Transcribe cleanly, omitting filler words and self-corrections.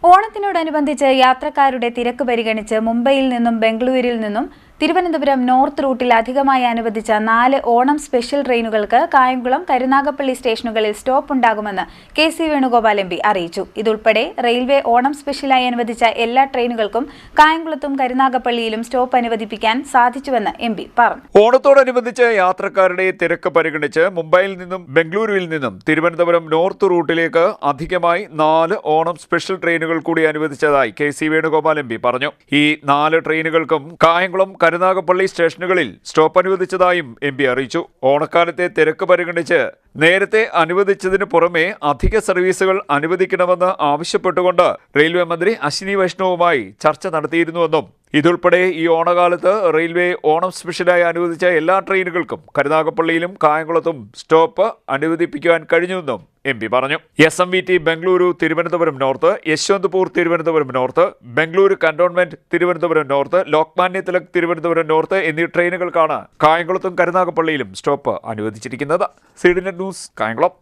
ഓണത്തിനോടനുബന്ധിച്ച് യാത്രക്കാരുടെ തിരക്ക് പരിഗണിച്ച് മുംബൈയിൽ നിന്നും ബംഗളൂരുവിൽ നിന്നും തിരുവനന്തപുരം നോർത്ത് റൂട്ടിൽ അധികമായി അനുവദിച്ച 4 ഓണം സ്പെഷ്യൽ ട്രെയിനുകൾക്ക് കായംകുളം കരുനാഗപ്പള്ളി സ്റ്റേഷനുകളിൽ സ്റ്റോപ്പ് ഉണ്ടാകുമെന്ന് കെ.സി. വേണുഗോപാൽ എം.പി. അറിയിച്ചു. ഇതുൾപ്പെടെ റെയിൽവേ ഓണം സ്പെഷ്യലായി അനുവദിച്ച എല്ലാ ട്രെയിനുകൾക്കും കായംകുളത്തും കരുനാഗപ്പള്ളിയിലും സ്റ്റോപ്പ് അനുവദിപ്പിക്കാൻ സാധിച്ചുവെന്ന് എം.പി. പറഞ്ഞു. ഓണത്തോടനുബന്ധിച്ച് യാത്രക്കാരുടെ തിരക്ക് പരിഗണിച്ച് മുംബൈയിൽ നിന്നും ബംഗളൂരുവിൽ നിന്നും തിരുവനന്തപുരം നോർത്ത് റൂട്ടിലേക്ക് അധികമായി 4 ഓണം സ്പെഷ്യൽ ട്രെയിനുകൾ കൂടി അനുവദിച്ചതായി കെ.സി. വേണുഗോപാൽ എം.പി. പറഞ്ഞു. ഈ 4 ട്രെയിനുകൾക്കും കായംകുളം കരുനാഗപ്പള്ളി സ്റ്റേഷനുകളിൽ സ്റ്റോപ്പ് അനുവദിച്ചതായും എം.പി. അറിയിച്ചു. ഓണക്കാലത്തെ തിരക്ക് പരിഗണിച്ച് നേരത്തെ അനുവദിച്ചതിന് പുറമെ അധിക സർവീസുകൾ അനുവദിക്കണമെന്ന് ആവശ്യപ്പെട്ടുകൊണ്ട് റെയിൽവേ മന്ത്രി അശ്വിനി വൈഷ്ണവുമായി ചർച്ച നടത്തിയിരുന്നുവെന്നും ഇതുൾപ്പെടെ ഈ ഓണകാലത്ത് റെയിൽവേ ഓണം സ്പെഷ്യലായി അനുവദിച്ച എല്ലാ ട്രെയിനുകൾക്കും കരുനാഗപ്പള്ളിയിലും കായംകുളത്തും സ്റ്റോപ്പ് അനുവദിപ്പിക്കുവാൻ കഴിഞ്ഞുവെന്നും എം.പി. പറഞ്ഞു. SMVT Bengaluru Thiruvananthapuram north, Yesvantpur Thiruvananthapuram north, Bengaluru cantonment Thiruvananthapuram north, Lokmanya Tilak Thiruvananthapuram north എന്നീ ട്രെയിനുകൾക്കാണ് കായംകുളത്തും കരുനാഗപ്പള്ളിയിലും സ്റ്റോപ്പ് അനുവദിച്ചിരിക്കുന്നത്. CDNet news, Kayamkulam.